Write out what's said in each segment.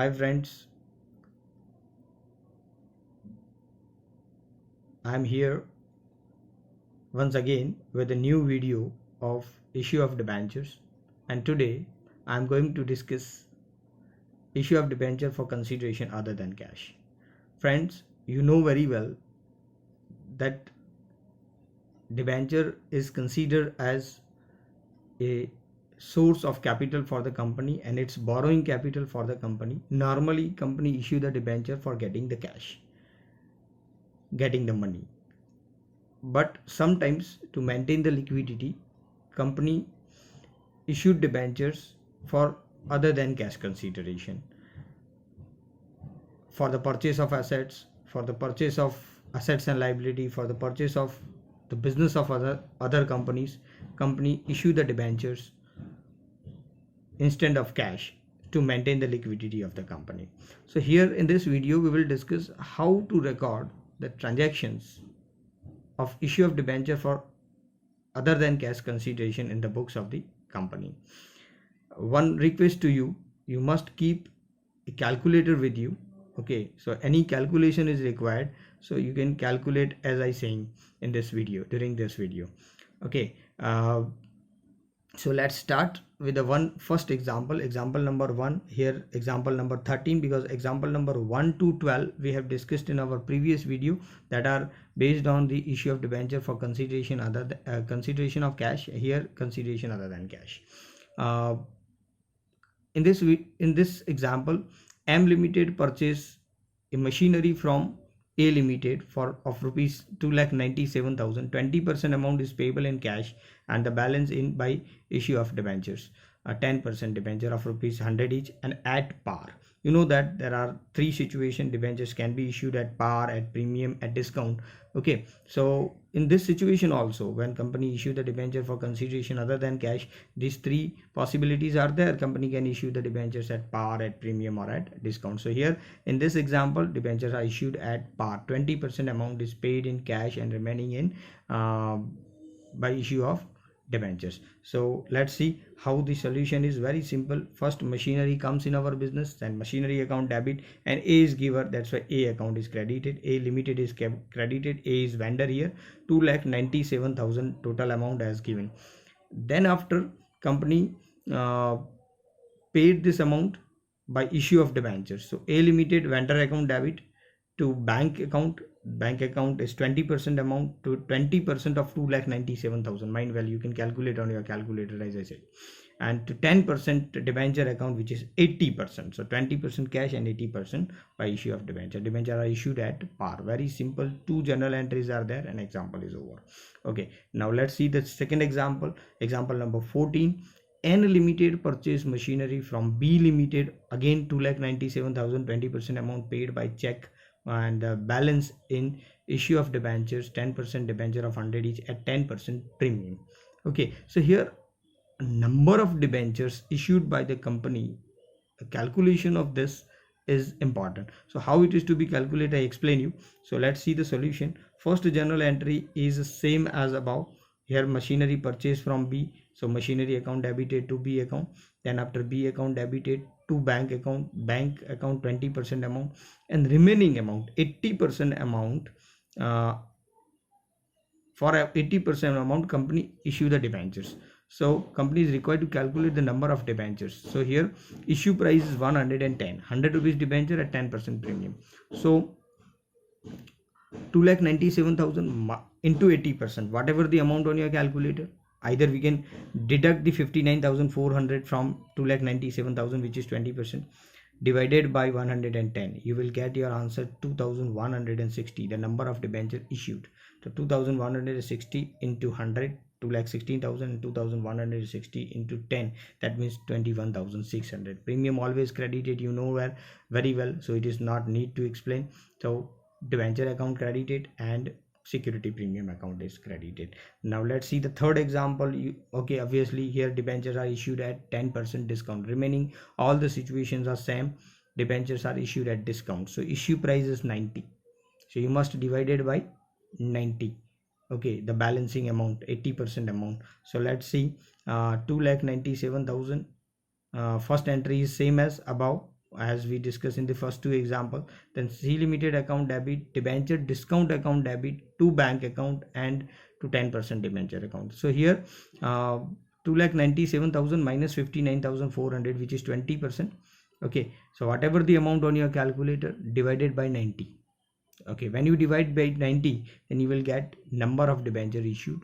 Hi friends, I am here once again with a new video of issue of debentures, and today I am going to discuss issue of debenture for consideration other than cash. Friends, you know very well that debenture is considered as a source of capital for the company and it's borrowing capital for the company. Normally company issue the debenture for getting the cash, getting the money, but sometimes to maintain the liquidity company issued debentures for other than cash consideration, for the purchase of assets, for the purchase of assets and liability, for the purchase of the business of other companies. Company issue the debentures instead of cash to maintain the liquidity of the company. So here in this video we will discuss how to record the transactions of issue of debenture for other than cash consideration in the books of the company. One request to you, you must keep a calculator with you. Okay, so any calculation is required, so you can calculate as I saying in this video, during this video. Okay, so let's start with the first example number 1 here, example number 13, because example number 1 to 12 we have discussed in our previous video, that are based on the issue of debenture for consideration consideration of cash. Here consideration other than cash. In this example, M Ltd purchase a machinery from A Ltd of rupees 2,97,000. 20% amount is payable in cash and the balance in by issue of debentures, a 10% debenture of rupees 100 each and at par. You know that there are three situations debentures can be issued: at par, at premium, at discount. Okay, so in this situation also, when company issue the debenture for consideration other than cash, these three possibilities are there. Company can issue the debentures at par, at premium, or at discount. So here in this example, debentures are issued at par. 20% amount is paid in cash and remaining in by issue of debentures. So let's see how the solution is. Very simple. First, machinery comes in our business, then machinery account debit, and A is giver, that's why A account is credited. A Ltd is credited. A is vendor here. 2,97,000 total amount as given. Then after, company paid this amount by issue of debentures. So A Ltd vendor account debit to bank account is 20% amount to 20% of 2,97,000. Mind value you can calculate on your calculator as I said, and to 10% debenture account, which is 80%. So 20% cash and 80% by issue of debenture. Debenture are issued at par. Very simple. Two journal entries are there and example is over. Okay, now let's see the second example. Example number 14. N Ltd purchase machinery from B Ltd, again 2,97,000. 20% amount paid by cheque and the balance in issue of debentures, 10% debenture of 100 each at 10% premium. Okay, so here number of debentures issued by the company, a calculation of this is important. So how it is to be calculated, I explain you. So let's see the solution. First journal entry is the same as above. Here machinery purchase from B, so machinery account debited to B account. Then after B account debited to bank account 20% amount, and remaining amount 80% amount, for 80% amount company issue the debentures. So company is required to calculate the number of debentures. So here issue price is 110, 100 rupees debenture at 10% premium. So 2,97,000 into 80%, whatever the amount on your calculator. Either we can deduct the 59,400 from 2,97,000, which is 20%, divided by 110. You will get your answer 2,160, the number of debenture issued. So 2,160 into 100, 2,16,000, and 2,160 into 10, that means 21,600. Premium always credited, you know very well, so it is not need to explain. So debenture account credited and security premium account is credited. Now let's see the third example. Okay, obviously here debentures are issued at 10% discount. Remaining all the situations are same. Debentures are issued at discount. So issue price is 90. So you must divide it by 90. Okay, the balancing amount 80% amount. So let's see, 2,97,000. First entry is same as above, as we discussed in the first two example. Then C Ltd account debit, debenture discount account debit to bank account and to 10% debenture account. So here 2,97,000 minus 59,400, which is 20%. Okay, so whatever the amount on your calculator, divided by 90. Okay, when you divide by 90, then you will get number of debenture issued.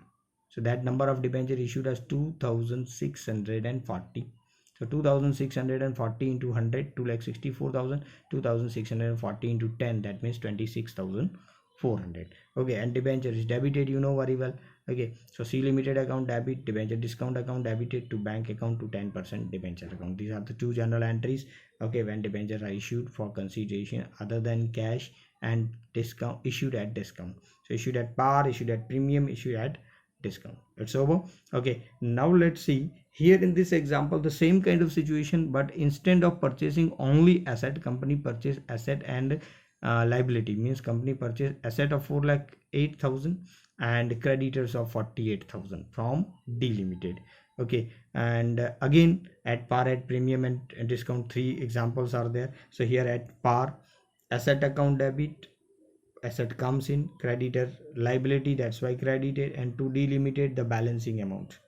So that number of debenture issued as 2,640. So 2,640 into 100, 2,64,000, 2,640 into 10, that means 26,400. Okay, and debenture is debited, you know very well. Okay, so C Ltd account debit, debenture discount account debited to bank account to 10% debenture account. These are the two general entries. Okay, when debentures are issued for consideration other than cash and discount, issued at discount. So issued at par, issued at premium, issued at discount. It's over. Okay, now let's see here in this example the same kind of situation, but instead of purchasing only asset, company purchase asset and liability. Means company purchase asset of 4,08,000 and creditors of 48,000 from D Ltd. Okay, and again at par, at premium and discount, three examples are there. So here at par, asset account debit, asset comes in, creditor liability, that's why credited, and to D Ltd the balancing amount.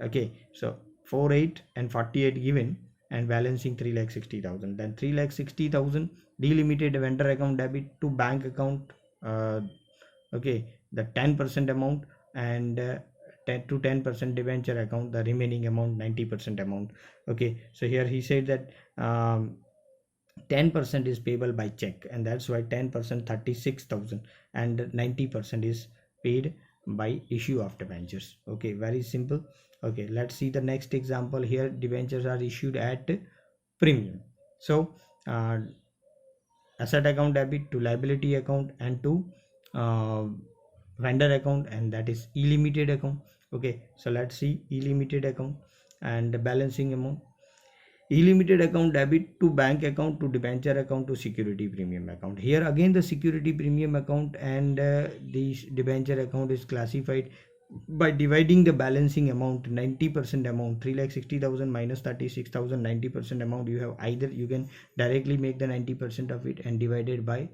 Okay, so 48 and 48 given and balancing 3,60,000. Then 3,60,000 D Ltd vendor account debit to bank account. Okay, the 10% amount, and 10 to 10% debenture account, the remaining amount 90% amount. Okay, so here he said that 10% is payable by check, and that's why 10% 36,000 and 90% is paid by issue of debentures. Okay, very simple. Okay, let's see the next example. Here debentures are issued at premium. So asset account debit to liability account and to vendor account, and that is E Ltd account. Okay, so let's see E Ltd account and the balancing amount. E Ltd account debit to bank account to debenture account to security premium account. Here again the security premium account and the debenture account is classified by dividing the balancing amount, 90% amount, 3,60,000 minus 36,000, 90% amount. You have either, you can directly make the 90% of it and divided by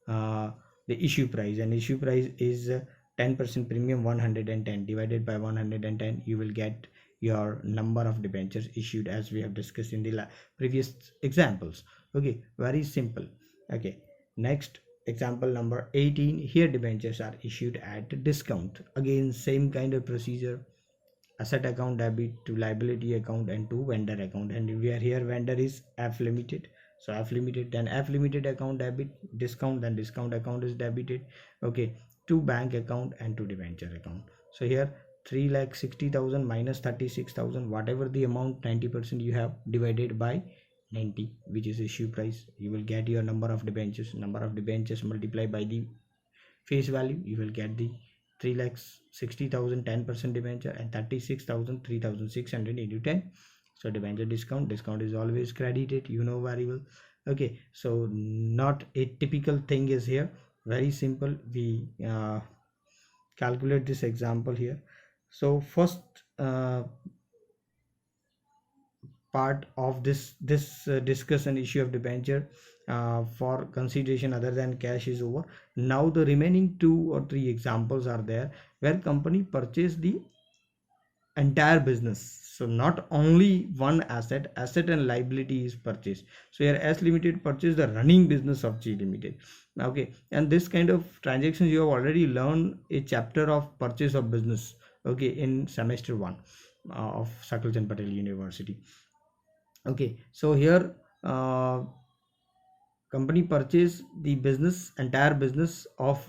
the issue price, and issue price is 10% premium, 110 divided by 110, you will get your number of debentures issued, as we have discussed in the previous examples. Okay, very simple. Okay, next example number 18. Here debentures are issued at discount. Again same kind of procedure, asset account debit to liability account and to vendor account, and we are here vendor is F Ltd. So F Ltd, then F Ltd account debit, discount, then discount account is debited. Okay, to bank account and to debenture account. So here 3,60,000 minus 36,000, whatever the amount, 90% you have, divided by 90, which is issue price. You will get your number of debentures. Number of debentures multiplied by the face value, you will get the 3,60,000 10% debenture and 36,000 3,600 into 10. So debenture discount is always credited, you know very well. Okay, so not a typical thing is here, very simple. We calculate this example here. So first part of this discussion issue of debenture for consideration other than cash is over. Now the remaining 2 or 3 examples are there where company purchase the entire business. So not only one asset and liability is purchased. So here S Ltd purchased the running business of G Ltd. Okay, and this kind of transactions you have already learned a chapter of purchase of business. Okay, in semester 1 of Shaklchandra Patel University. Okay, so here company purchased the business, entire business of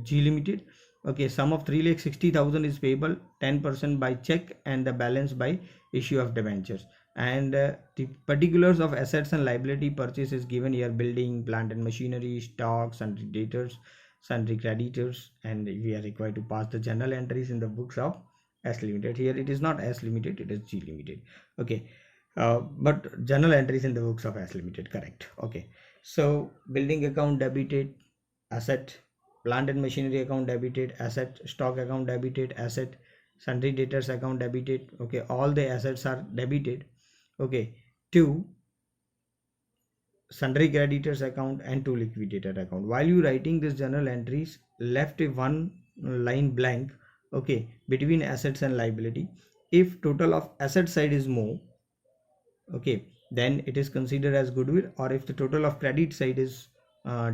G Ltd. Okay, sum of 3,60,000 is payable, 10% by check and the balance by issue of debentures. And the particulars of assets and liability purchase is given here: building, plant and machinery, stock, sundry debtors, sundry creditors, and we are required to pass the journal entries in the books of S Ltd. Here it is not S Ltd, it is G Ltd. Okay, but journal entries in the books of S Ltd, correct. Okay, so building account debited, asset, plant and machinery account debited, asset, stock account debited, asset, sundry debtors account debited. Okay, all the assets are debited. Okay, to sundry creditors account and 2 liquidator account. While you writing this journal entries, left a one line blank, okay, between assets and liability. If total of asset side is more, okay, then it is considered as goodwill. Or if the total of credit side is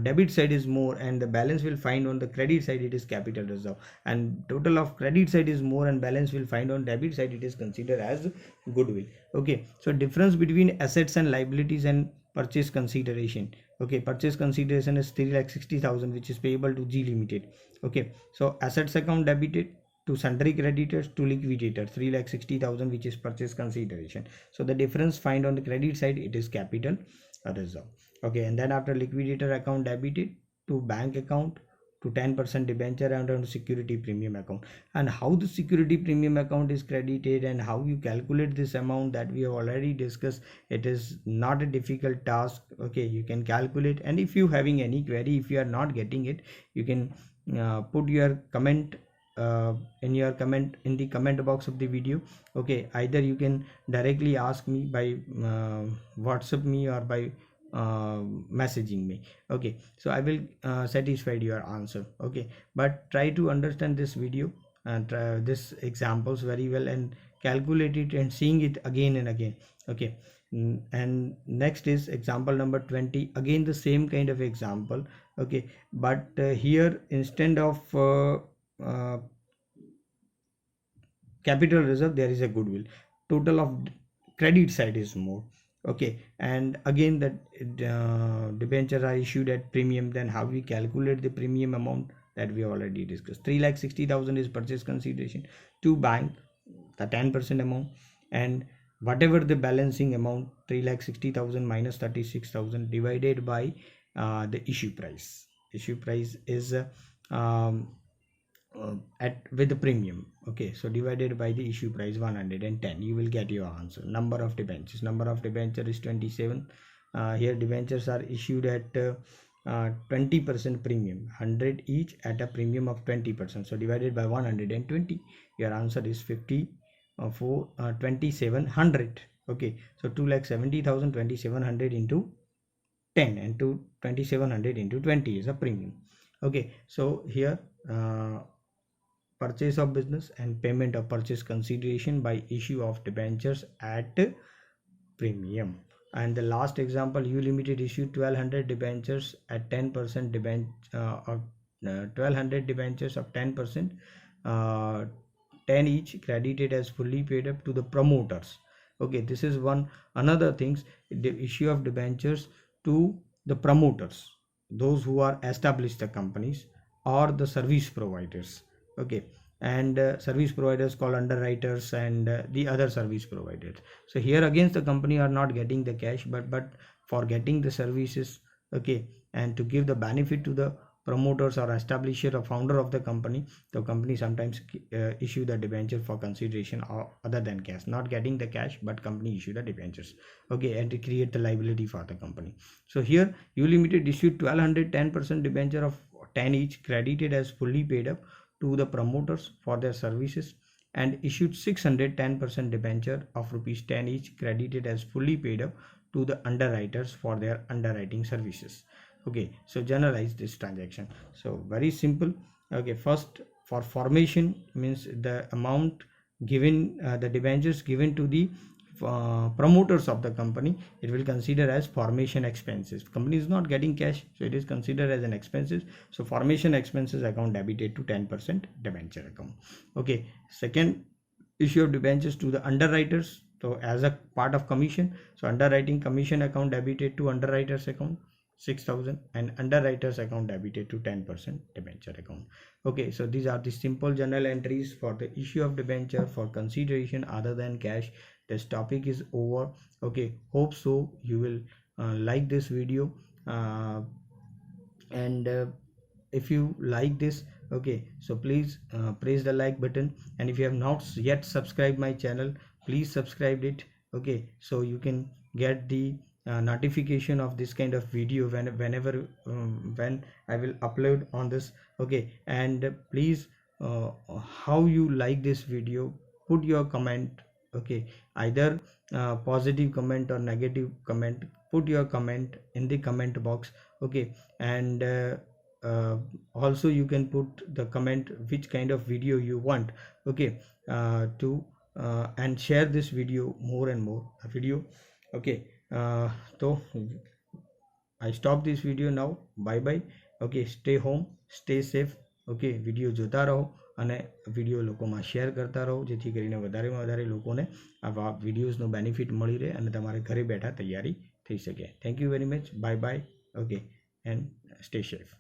debit side is more and the balance will find on the credit side, it is capital reserve. And total of credit side is more and balance will find on debit side, it is considered as goodwill. Okay, so difference between assets and liabilities and purchase consideration. Okay, purchase consideration is 3,60,000 which is payable to G Ltd. Okay, so assets account debited to sundry creditors to liquidator 3,60,000 which is purchase consideration. So the difference find on the credit side, it is capital reserve. Okay, and then after liquidator account debited to bank account to 10% debenture and on security premium account. And how the security premium account is credited and how you calculate this amount, that we have already discussed. It is not a difficult task. Okay, you can calculate, and if you having any query, if you are not getting it, you can put your comment in the comment box of the video. Okay, either you can directly ask me by WhatsApp me or by messaging me. Okay, so I will satisfy your answer. Okay, but try to understand this video and this examples very well and calculate it and seeing it again and again. Okay, and next is example number 20. Again the same kind of example. Okay, but here instead of capital reserve, there is a goodwill. Total of credit side is more. Okay, and again that debentures are issued at premium. Then how we calculate the premium amount, that we already discussed. 3,60,000 is purchase consideration to bank, the 10% amount, and whatever the balancing amount, 3,60,000 minus 36,000 divided by the issue price. Issue price is with the premium. Okay, so divided by the issue price 110, you will get your answer. Number of debentures is 27. Here debentures are issued at 20% premium, 100 each at a premium of 20%. So divided by 120, your answer is 2700. Okay, so 2,70,000, 2700 into 10 and 2700 into 20 is a premium. Okay, so here purchase of business and payment of purchase consideration by issue of debentures at premium. And the last example, U Ltd issued 1,200 debentures at 10% of 1,200 debentures of 10%, 10 each, credited as fully paid up to the promoters. Okay, this is one another things, the issue of debentures to the promoters, those who are established the companies or the service providers. Okay, and service providers called underwriters and the other service providers. So here against the company are not getting the cash, but for getting the services. Okay, and to give the benefit to the promoters or establisher or founder of the company, the company sometimes issue the debenture for consideration or other than cash. Not getting the cash, but company issue the debentures. Okay, and to create the liability for the company. So here U Ltd issued 1,200 10% debenture of 10 each, credited as fully paid up to the promoters for their services, and issued 600 10% debenture of rupees 10 each, credited as fully paid up to the underwriters for their underwriting services. Okay, so generalize this transaction. So very simple. Okay, first for formation means the amount given, the debentures given to the promoters of the company, it will consider as formation expenses. Company is not getting cash, so it is considered as an expenses. So formation expenses account debited to 10% debenture account. Okay, second, issue of debentures to the underwriters, so as a part of commission. So underwriting commission account debited to underwriters account 6,000, and underwriters account debited to 10% debenture account. Okay, so these are the simple journal entries for the issue of debenture for consideration other than cash. This topic is over. Okay, hope so you will like this video, and if you like this, okay, so please press the like button, and if you have not yet subscribed my channel, please subscribe it. Okay, so you can get the notification of this kind of video whenever when I will upload on this. Okay, and please how you like this video, put your comment Okay, either positive comment or negative comment, put your comment in the comment box. Okay, and also you can put the comment which kind of video you want. Okay, to and share this video more and more video. Okay, so I stop this video now. Bye bye. Okay, stay home, stay safe. Okay, video જોતા રહો અને video લોકોમાં share કરતા રહો, જેથી કરીને વધારેમાં વધારે લોકોને આ વિડીયોઝનો બેનિફિટ મળી રહે અને તમારે ઘરે બેઠા તૈયારી થઈ શકે. Thank you very much. Bye bye. Okay, and stay safe.